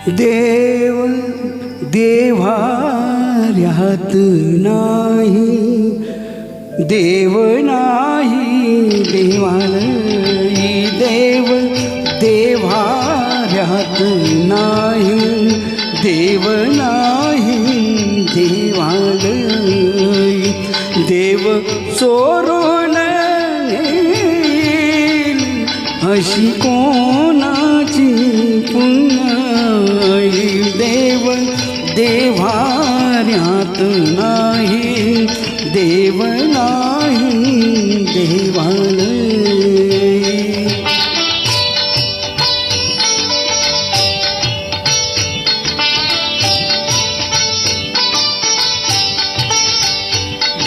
देव देव्हाऱ्यात नाही, देव नाही देवालयी. देव देव्हाऱ्यात नाही, देव नाही देवालयी. देव चोरून नेईल अशी कोणाची पुण्याई. देव देव्हाऱ्यात नाही, देव नाही देवालयी.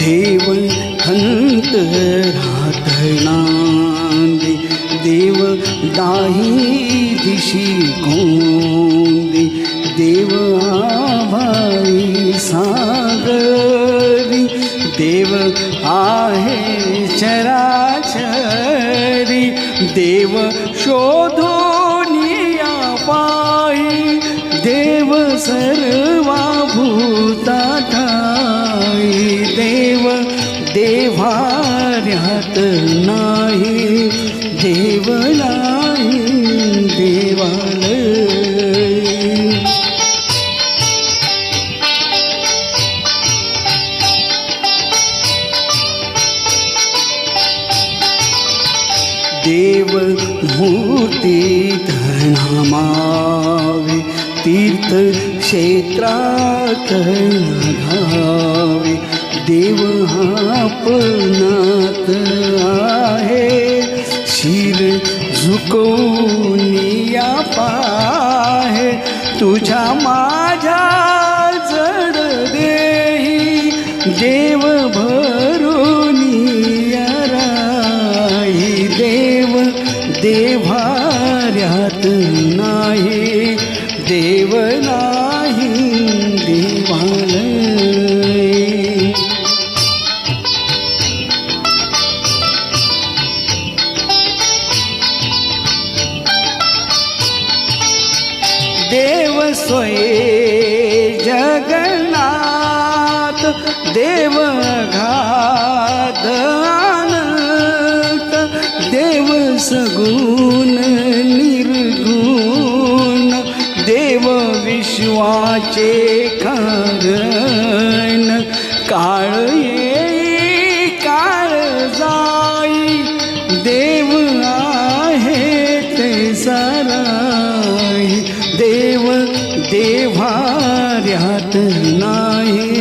देव अंतरात नांदे, देव दाही दिशी कोंदे. देव आभाळी सागरी, देव आहे चराचरी. देव शोधोनिया पायी, देव सर्वा भूताठाई. देव देव्हाऱ्यात नाही, देव नाही देवालयी. देव मूर्तीत नामावे, तीर्थ क्षेत्रात घावे. देव आपणात आहे, शिर झुकवूनिया पाहे. तुझ्या माझ्या जड देही, देव भरुनिया राही. देव देव्हाऱ्यात नाही, देव नाही देवालयी. देव स्वये जगन्नाथ, देव अगाध अनंत. देव सगुण निर्गुण, देव विश्वाचे कारण. काळ येई काळ जाई, देव आहे ते साराई. देव देव्हाऱ्यात नाही,